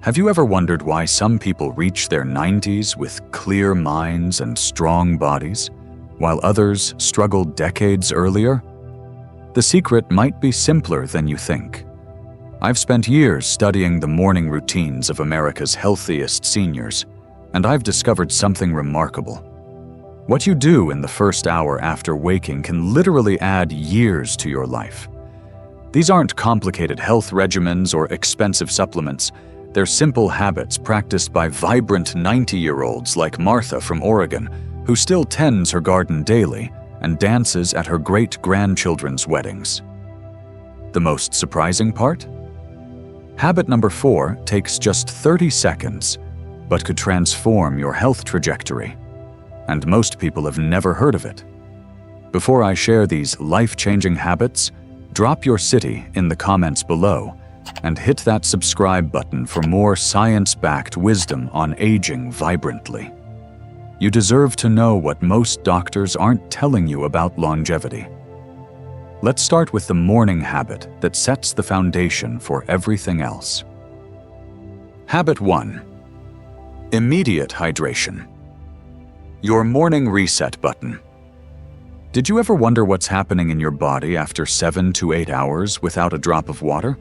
Have you ever wondered why some people reach their 90s with clear minds and strong bodies, while others struggled decades earlier? The secret might be simpler than you think. I've spent years studying the morning routines of America's healthiest seniors, and I've discovered something remarkable. What you do in the first hour after waking can literally add years to your life. These aren't complicated health regimens or expensive supplements. They're simple habits practiced by vibrant 90-year-olds like Martha from Oregon, who still tends her garden daily and dances at her great-grandchildren's weddings. The most surprising part? Habit number 4 takes just 30 seconds, but could transform your health trajectory. And most people have never heard of it. Before I share these life-changing habits, drop your city in the comments below and hit that subscribe button for more science-backed wisdom on aging vibrantly. You deserve to know what most doctors aren't telling you about longevity. Let's start with the morning habit that sets the foundation for everything else. Habit 1. Immediate hydration. Your morning reset button. Did you ever wonder what's happening in your body after 7 to 8 hours without a drop of water?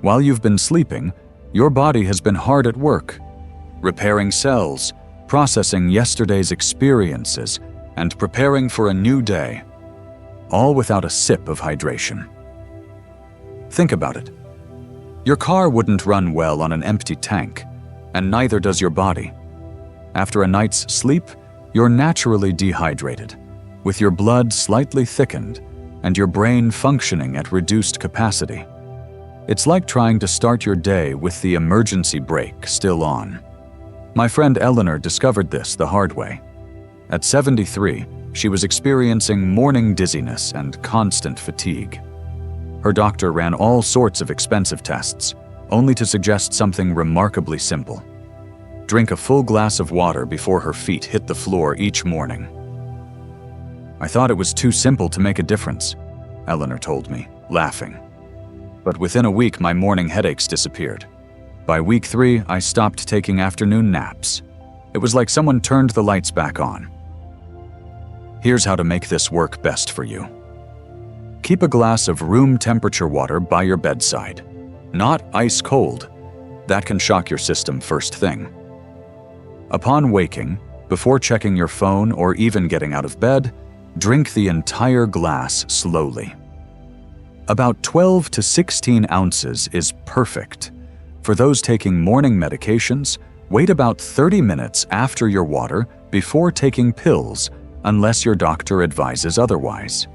While you've been sleeping, your body has been hard at work, repairing cells, processing yesterday's experiences, and preparing for a new day, all without a sip of hydration. Think about it. Your car wouldn't run well on an empty tank, and neither does your body. After a night's sleep, you're naturally dehydrated, with your blood slightly thickened and your brain functioning at reduced capacity. It's like trying to start your day with the emergency brake still on. My friend Eleanor discovered this the hard way. At 73, she was experiencing morning dizziness and constant fatigue. Her doctor ran all sorts of expensive tests, only to suggest something remarkably simple. Drink a full glass of water before her feet hit the floor each morning. I thought it was too simple to make a difference, Eleanor told me, laughing. But within a week, my morning headaches disappeared. By week 3, I stopped taking afternoon naps. It was like someone turned the lights back on. Here's how to make this work best for you. Keep a glass of room temperature water by your bedside. Not ice cold. That can shock your system first thing. Upon waking, before checking your phone or even getting out of bed, drink the entire glass slowly. About 12 to 16 ounces is perfect. For those taking morning medications, wait about 30 minutes after your water before taking pills, unless your doctor advises otherwise.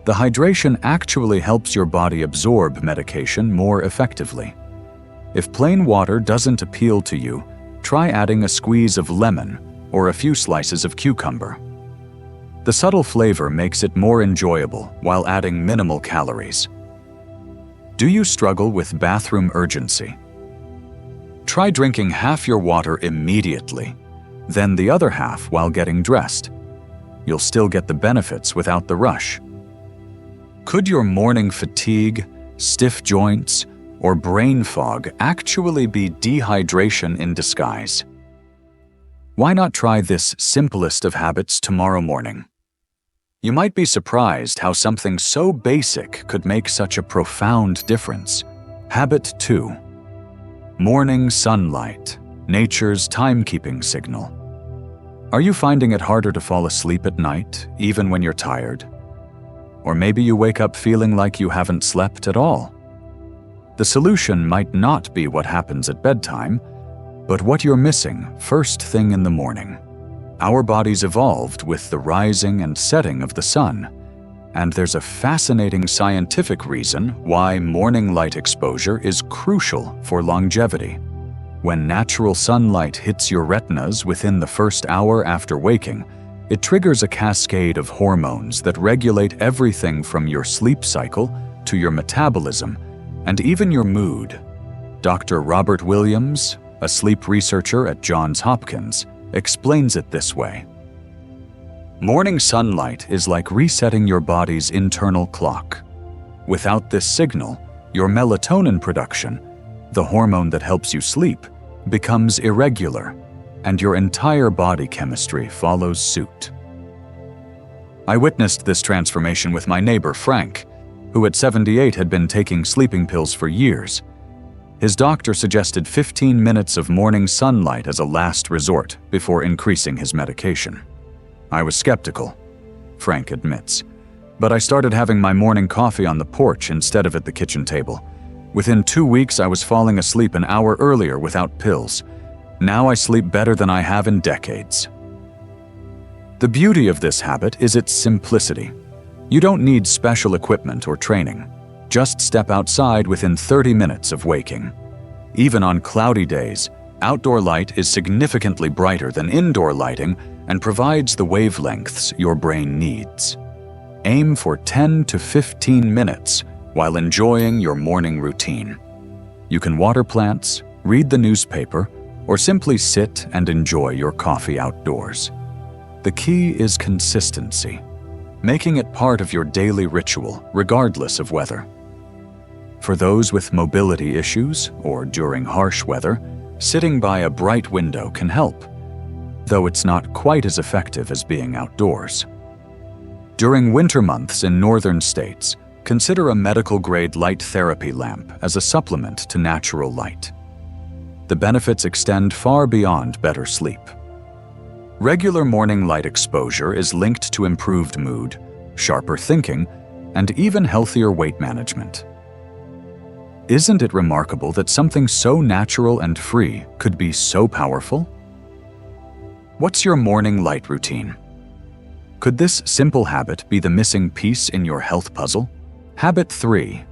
The hydration actually helps your body absorb medication more effectively. If plain water doesn't appeal to you, try adding a squeeze of lemon or a few slices of cucumber. The subtle flavor makes it more enjoyable while adding minimal calories. Do you struggle with bathroom urgency? Try drinking half your water immediately, then the other half while getting dressed. You'll still get the benefits without the rush. Could your morning fatigue, stiff joints, or brain fog actually be dehydration in disguise? Why not try this simplest of habits tomorrow morning? You might be surprised how something so basic could make such a profound difference. Habit 2. Morning sunlight, nature's timekeeping signal. Are you finding it harder to fall asleep at night, even when you're tired? Or maybe you wake up feeling like you haven't slept at all. The solution might not be what happens at bedtime, but what you're missing first thing in the morning. Our bodies evolved with the rising and setting of the sun, and there's a fascinating scientific reason why morning light exposure is crucial for longevity. When natural sunlight hits your retinas within the first hour after waking, it triggers a cascade of hormones that regulate everything from your sleep cycle to your metabolism and even your mood. Dr. Robert Williams, a sleep researcher at Johns Hopkins, explains it this way. Morning sunlight is like resetting your body's internal clock. Without this signal, your melatonin production, the hormone that helps you sleep, becomes irregular, and your entire body chemistry follows suit. I witnessed this transformation with my neighbor Frank, who at 78 had been taking sleeping pills for years. His doctor suggested 15 minutes of morning sunlight as a last resort before increasing his medication. I was skeptical, Frank admits, but I started having my morning coffee on the porch instead of at the kitchen table. Within 2 weeks, I was falling asleep an hour earlier without pills. Now I sleep better than I have in decades. The beauty of this habit is its simplicity. You don't need special equipment or training. Just step outside within 30 minutes of waking. Even on cloudy days, outdoor light is significantly brighter than indoor lighting and provides the wavelengths your brain needs. Aim for 10 to 15 minutes while enjoying your morning routine. You can water plants, read the newspaper, or simply sit and enjoy your coffee outdoors. The key is consistency, making it part of your daily ritual regardless of weather. For those with mobility issues or during harsh weather, sitting by a bright window can help, though it's not quite as effective as being outdoors. During winter months in northern states, consider a medical-grade light therapy lamp as a supplement to natural light. The benefits extend far beyond better sleep. Regular morning light exposure is linked to improved mood, sharper thinking, and even healthier weight management. Isn't it remarkable that something so natural and free could be so powerful? What's your morning light routine? Could this simple habit be the missing piece in your health puzzle? Habit 3.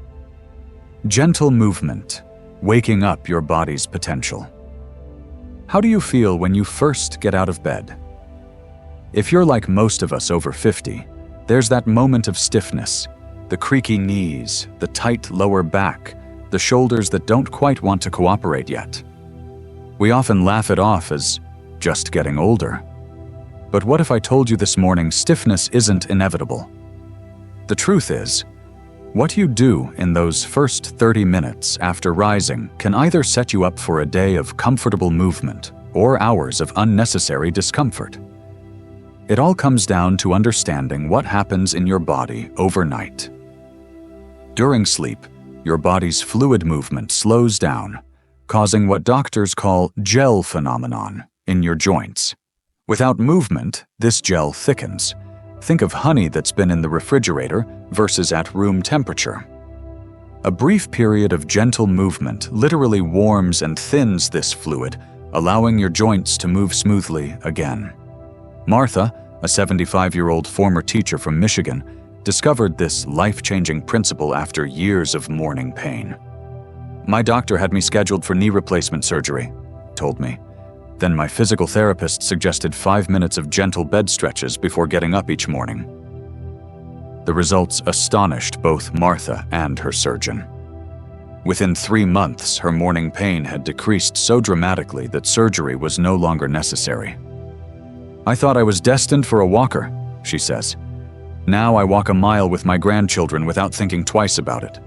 Gentle movement, waking up your body's potential. How do you feel when you first get out of bed? If you're like most of us over 50, there's that moment of stiffness, the creaky knees, the tight lower back, the shoulders that don't quite want to cooperate yet. We often laugh it off as just getting older. But what if I told you this morning stiffness isn't inevitable? The truth is, what you do in those first 30 minutes after rising can either set you up for a day of comfortable movement or hours of unnecessary discomfort. It all comes down to understanding what happens in your body overnight. During sleep, your body's fluid movement slows down, causing what doctors call gel phenomenon in your joints. Without movement, this gel thickens. Think of honey that's been in the refrigerator versus at room temperature. A brief period of gentle movement literally warms and thins this fluid, allowing your joints to move smoothly again. Martha, a 75-year-old former teacher from Michigan, discovered this life-changing principle after years of morning pain. "My doctor had me scheduled for knee replacement surgery," told me. Then my physical therapist suggested 5 minutes of gentle bed stretches before getting up each morning. The results astonished both Martha and her surgeon. Within 3 months, her morning pain had decreased so dramatically that surgery was no longer necessary. "I thought I was destined for a walker," she says. "Now I walk a mile with my grandchildren without thinking twice about it."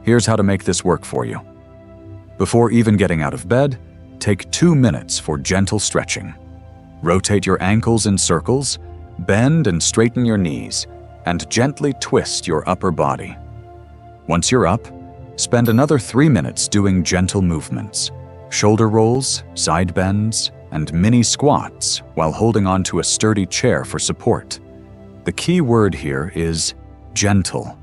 Here's how to make this work for you. Before even getting out of bed, take 2 minutes for gentle stretching. Rotate your ankles in circles, bend and straighten your knees, and gently twist your upper body. Once you're up, spend another 3 minutes doing gentle movements, shoulder rolls, side bends, and mini squats while holding onto a sturdy chair for support. The key word here is gentle.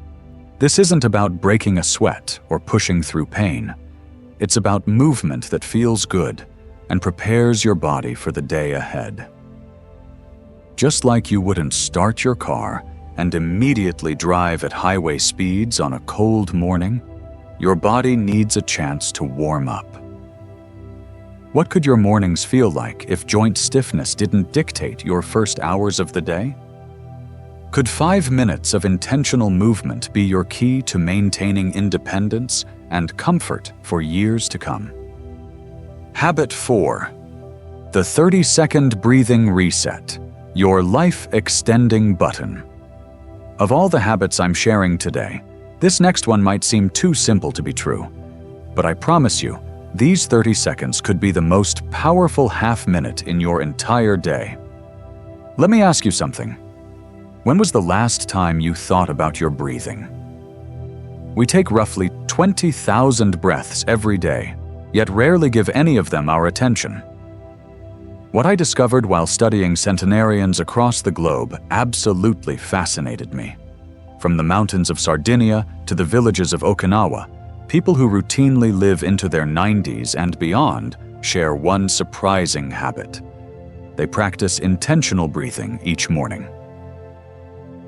This isn't about breaking a sweat or pushing through pain. It's about movement that feels good and prepares your body for the day ahead. Just like you wouldn't start your car and immediately drive at highway speeds on a cold morning, your body needs a chance to warm up. What could your mornings feel like if joint stiffness didn't dictate your first hours of the day? Could 5 minutes of intentional movement be your key to maintaining independence and comfort for years to come? Habit 4. The 30-second breathing reset, your life-extending button. Of all the habits I'm sharing today, this next one might seem too simple to be true. But I promise you, these 30 seconds could be the most powerful half-minute in your entire day. Let me ask you something. When was the last time you thought about your breathing? We take roughly 20,000 breaths every day, yet rarely give any of them our attention. What I discovered while studying centenarians across the globe absolutely fascinated me. From the mountains of Sardinia to the villages of Okinawa, people who routinely live into their 90s and beyond share one surprising habit. They practice intentional breathing each morning.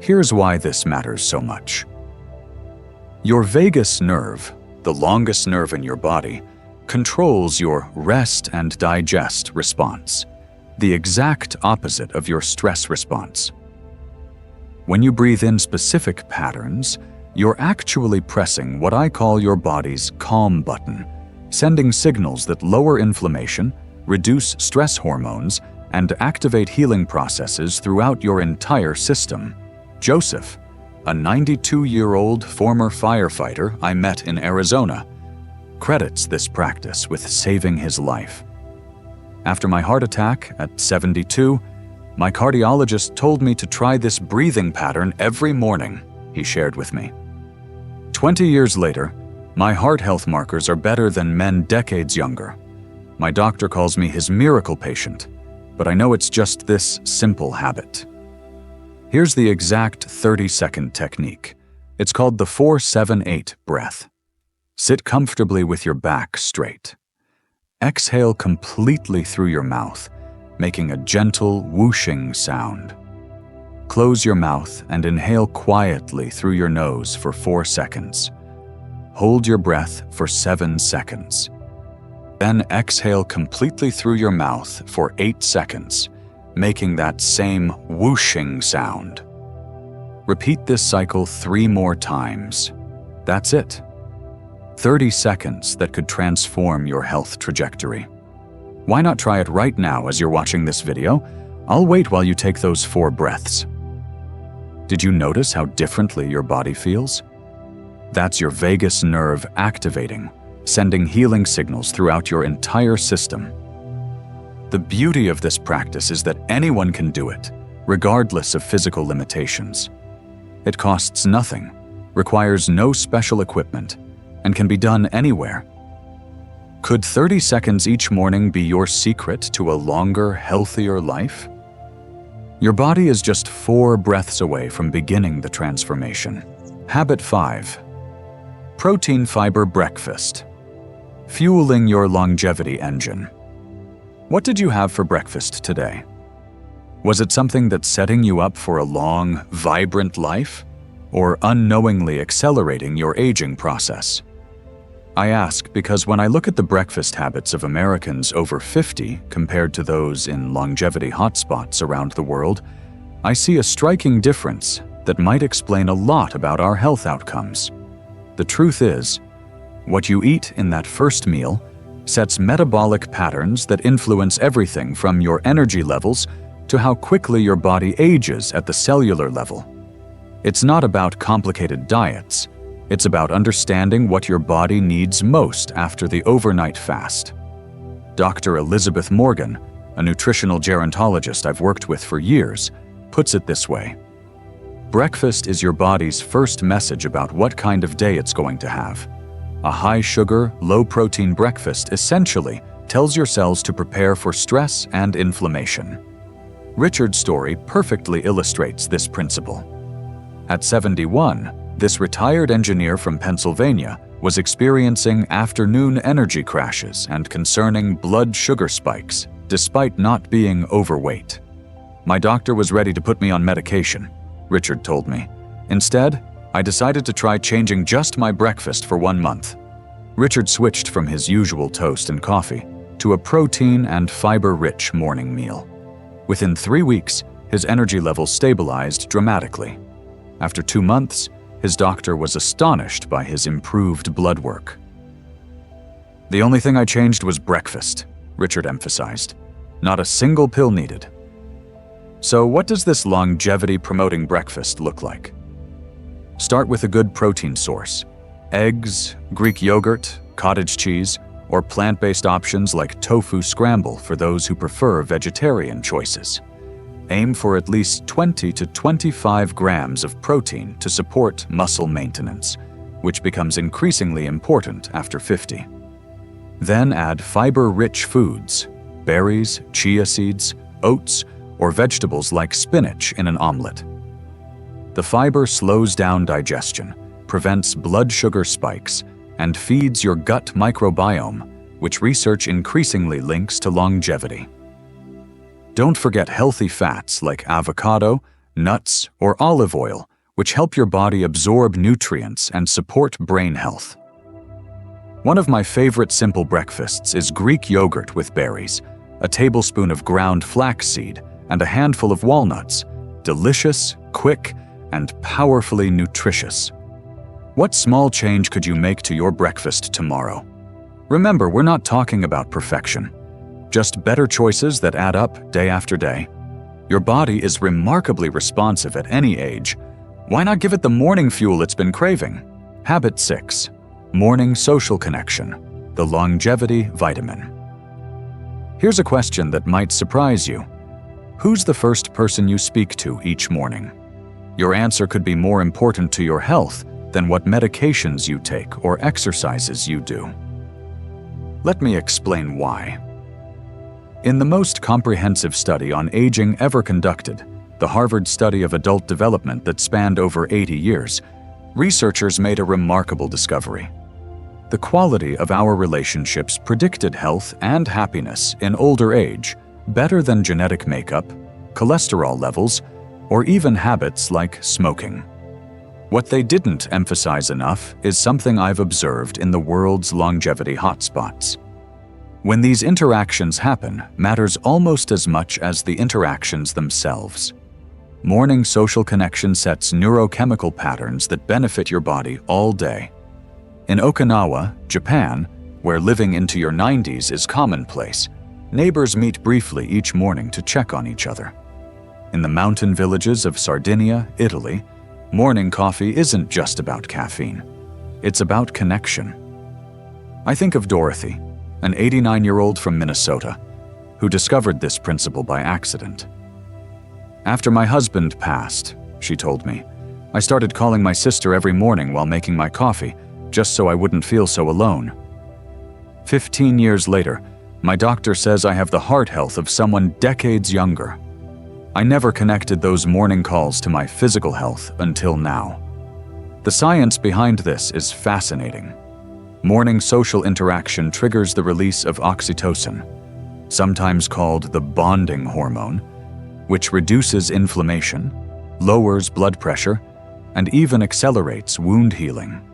Here's why this matters so much. Your vagus nerve, the longest nerve in your body, controls your rest and digest response, the exact opposite of your stress response. When you breathe in specific patterns, you're actually pressing what I call your body's calm button, sending signals that lower inflammation, reduce stress hormones, and activate healing processes throughout your entire system. Joseph, a 92-year-old former firefighter I met in Arizona, credits this practice with saving his life. After my heart attack at 72, my cardiologist told me to try this breathing pattern every morning, he shared with me. 20 years later, my heart health markers are better than men decades younger. My doctor calls me his miracle patient, but I know it's just this simple habit. Here's the exact 30-second technique. It's called the 4-7-8 breath. Sit comfortably with your back straight. Exhale completely through your mouth, making a gentle whooshing sound. Close your mouth and inhale quietly through your nose for 4 seconds. Hold your breath for 7 seconds. Then exhale completely through your mouth for 8 seconds, making that same whooshing sound. Repeat this cycle 3 more times. That's it. 30 seconds that could transform your health trajectory. Why not try it right now as you're watching this video? I'll wait while you take those 4 breaths. Did you notice how differently your body feels? That's your vagus nerve activating, sending healing signals throughout your entire system. The beauty of this practice is that anyone can do it, regardless of physical limitations. It costs nothing, requires no special equipment, and can be done anywhere. Could 30 seconds each morning be your secret to a longer, healthier life? Your body is just 4 breaths away from beginning the transformation. Habit 5. Protein fiber breakfast. Fueling your longevity engine. What did you have for breakfast today? Was it something that's setting you up for a long, vibrant life, or unknowingly accelerating your aging process? I ask because when I look at the breakfast habits of Americans over 50 compared to those in longevity hotspots around the world, I see a striking difference that might explain a lot about our health outcomes. The truth is, what you eat in that first meal sets metabolic patterns that influence everything from your energy levels to how quickly your body ages at the cellular level. It's not about complicated diets. It's about understanding what your body needs most after the overnight fast. Dr. Elizabeth Morgan, a nutritional gerontologist I've worked with for years, puts it this way. Breakfast is your body's first message about what kind of day it's going to have. A high-sugar, low-protein breakfast essentially tells your cells to prepare for stress and inflammation. Richard's story perfectly illustrates this principle. At 71, this retired engineer from Pennsylvania was experiencing afternoon energy crashes and concerning blood sugar spikes, despite not being overweight. My doctor was ready to put me on medication, Richard told me. Instead, I decided to try changing just my breakfast for 1 month. Richard switched from his usual toast and coffee to a protein and fiber-rich morning meal. Within 3 weeks, his energy levels stabilized dramatically. After 2 months, his doctor was astonished by his improved blood work. The only thing I changed was breakfast, Richard emphasized. Not a single pill needed. So what does this longevity-promoting breakfast look like? Start with a good protein source. Eggs, Greek yogurt, cottage cheese, or plant-based options like tofu scramble for those who prefer vegetarian choices. Aim for at least 20 to 25 grams of protein to support muscle maintenance, which becomes increasingly important after 50. Then add fiber-rich foods, berries, chia seeds, oats, or vegetables like spinach in an omelet. The fiber slows down digestion, prevents blood sugar spikes, and feeds your gut microbiome, which research increasingly links to longevity. Don't forget healthy fats like avocado, nuts, or olive oil, which help your body absorb nutrients and support brain health. One of my favorite simple breakfasts is Greek yogurt with berries, a tablespoon of ground flaxseed, and a handful of walnuts. Delicious, quick, and powerfully nutritious. What small change could you make to your breakfast tomorrow? Remember, we're not talking about perfection, just better choices that add up day after day. Your body is remarkably responsive at any age. Why not give it the morning fuel it's been craving? Habit 6. Morning social connection, the longevity vitamin. Here's a question that might surprise you. Who's the first person you speak to each morning? Your answer could be more important to your health than what medications you take or exercises you do. Let me explain why. In the most comprehensive study on aging ever conducted, the Harvard study of adult development that spanned over 80 years, researchers made a remarkable discovery. The quality of our relationships predicted health and happiness in older age better than genetic makeup, cholesterol levels, or even habits like smoking. What they didn't emphasize enough is something I've observed in the world's longevity hotspots. When these interactions happen, matters almost as much as the interactions themselves. Morning social connection sets neurochemical patterns that benefit your body all day. In Okinawa, Japan, where living into your 90s is commonplace, neighbors meet briefly each morning to check on each other. In the mountain villages of Sardinia, Italy, morning coffee isn't just about caffeine. It's about connection. I think of Dorothy, an 89-year-old from Minnesota, who discovered this principle by accident. After my husband passed, she told me, I started calling my sister every morning while making my coffee, just so I wouldn't feel so alone. 15 years later, my doctor says I have the heart health of someone decades younger. I never connected those morning calls to my physical health until now. The science behind this is fascinating. Morning social interaction triggers the release of oxytocin, sometimes called the bonding hormone, which reduces inflammation, lowers blood pressure, and even accelerates wound healing.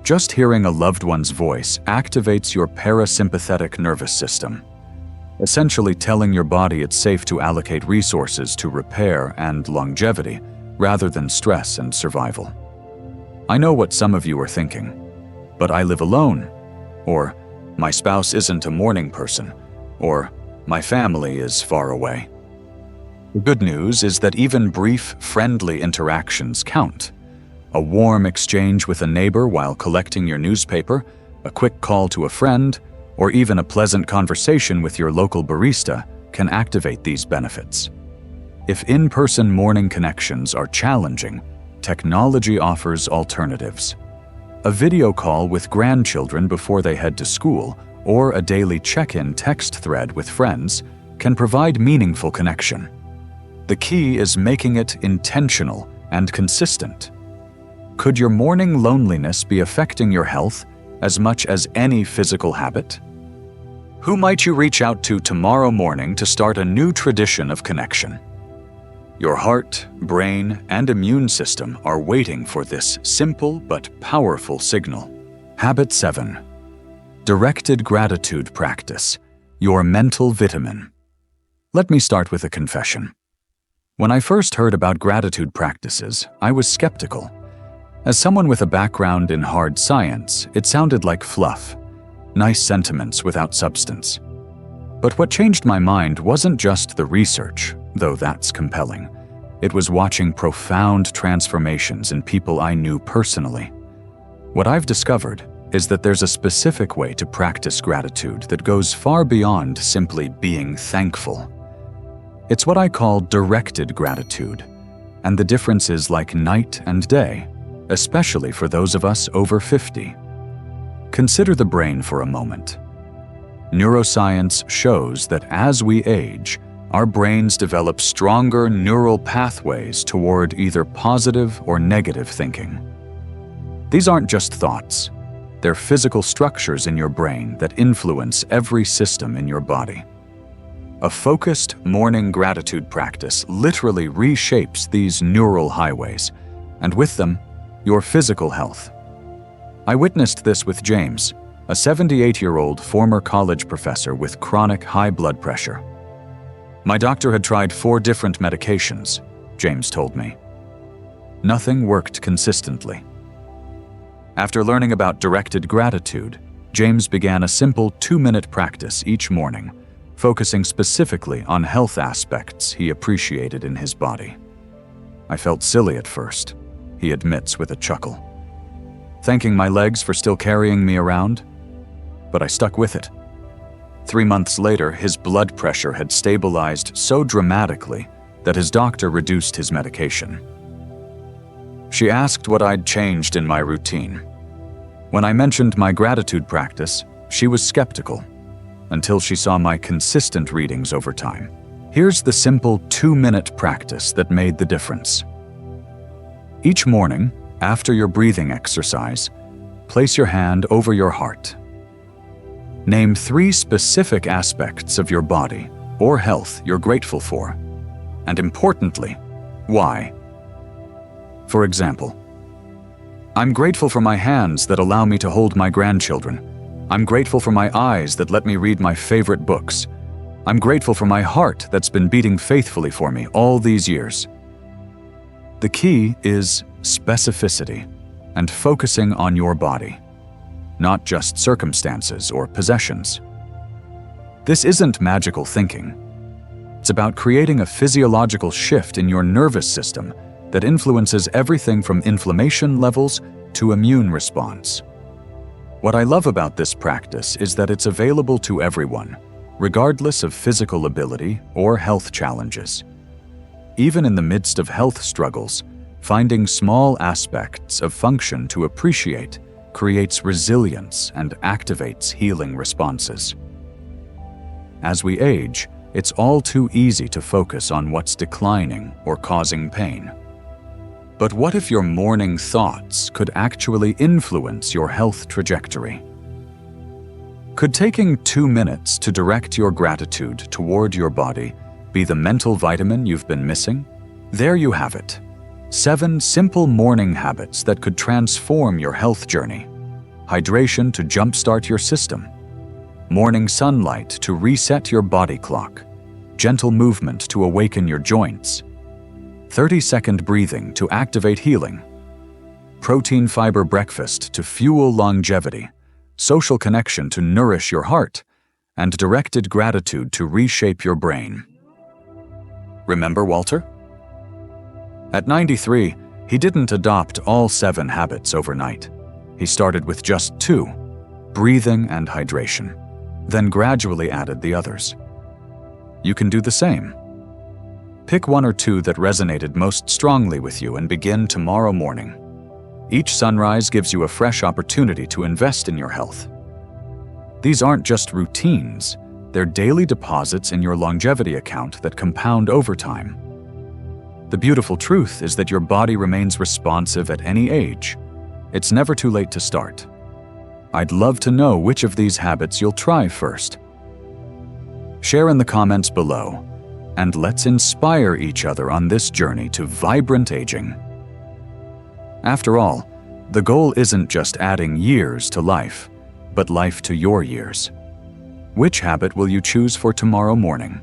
Just hearing a loved one's voice activates your parasympathetic nervous system, essentially telling your body it's safe to allocate resources to repair and longevity rather than stress and survival. I know what some of you are thinking, but I live alone, or my spouse isn't a morning person, or my family is far away. The good news is that even brief, friendly interactions count. A warm exchange with a neighbor while collecting your newspaper, a quick call to a friend, or even a pleasant conversation with your local barista can activate these benefits. If in-person morning connections are challenging, technology offers alternatives. A video call with grandchildren before they head to school, or a daily check-in text thread with friends can provide meaningful connection. The key is making it intentional and consistent. Could your morning loneliness be affecting your health as much as any physical habit? Who might you reach out to tomorrow morning to start a new tradition of connection? Your heart, brain, and immune system are waiting for this simple but powerful signal. Habit 7. Directed gratitude practice, your mental vitamin. Let me start with a confession. When I first heard about gratitude practices, I was skeptical. As someone with a background in hard science, it sounded like fluff, nice sentiments without substance. But what changed my mind wasn't just the research, though that's compelling. It was watching profound transformations in people I knew personally. What I've discovered is that there's a specific way to practice gratitude that goes far beyond simply being thankful. It's what I call directed gratitude, and the difference is like night and day, especially for those of us over 50. Consider the brain for a moment. Neuroscience shows that as we age, our brains develop stronger neural pathways toward either positive or negative thinking. These aren't just thoughts. They're physical structures in your brain that influence every system in your body. A focused morning gratitude practice literally reshapes these neural highways, and with them, your physical health. I witnessed this with James, a 78-year-old former college professor with chronic high blood pressure. My doctor had tried 4 different medications, James told me. Nothing worked consistently. After learning about directed gratitude, James began a simple 2-minute practice each morning, focusing specifically on health aspects he appreciated in his body. I felt silly at first, he admits with a chuckle, thanking my legs for still carrying me around, but I stuck with it. 3 months later, his blood pressure had stabilized so dramatically that his doctor reduced his medication. She asked what I'd changed in my routine. When I mentioned my gratitude practice, she was skeptical, until she saw my consistent readings over time. Here's the simple 2-minute practice that made the difference. Each morning, after your breathing exercise, place your hand over your heart. Name 3 specific aspects of your body or health you're grateful for, and importantly, why. For example, I'm grateful for my hands that allow me to hold my grandchildren. I'm grateful for my eyes that let me read my favorite books. I'm grateful for my heart that's been beating faithfully for me all these years. The key is specificity and focusing on your body, not just circumstances or possessions. This isn't magical thinking. It's about creating a physiological shift in your nervous system that influences everything from inflammation levels to immune response. What I love about this practice is that it's available to everyone, regardless of physical ability or health challenges. Even in the midst of health struggles, finding small aspects of function to appreciate creates resilience and activates healing responses. As we age, it's all too easy to focus on what's declining or causing pain. But what if your morning thoughts could actually influence your health trajectory? Could taking 2 minutes to direct your gratitude toward your body be the mental vitamin you've been missing? There you have it. 7 simple morning habits that could transform your health journey. Hydration to jumpstart your system. Morning sunlight to reset your body clock. Gentle movement to awaken your joints. 30-second breathing to activate healing. Protein fiber breakfast to fuel longevity. Social connection to nourish your heart. And directed gratitude to reshape your brain. Remember Walter? At 93, he didn't adopt all 7 habits overnight. He started with just 2, breathing and hydration, then gradually added the others. You can do the same. Pick 1 or 2 that resonated most strongly with you and begin tomorrow morning. Each sunrise gives you a fresh opportunity to invest in your health. These aren't just routines, they're daily deposits in your longevity account that compound over time. The beautiful truth is that your body remains responsive at any age. It's never too late to start. I'd love to know which of these habits you'll try first. Share in the comments below, and let's inspire each other on this journey to vibrant aging. After all, the goal isn't just adding years to life, but life to your years. Which habit will you choose for tomorrow morning?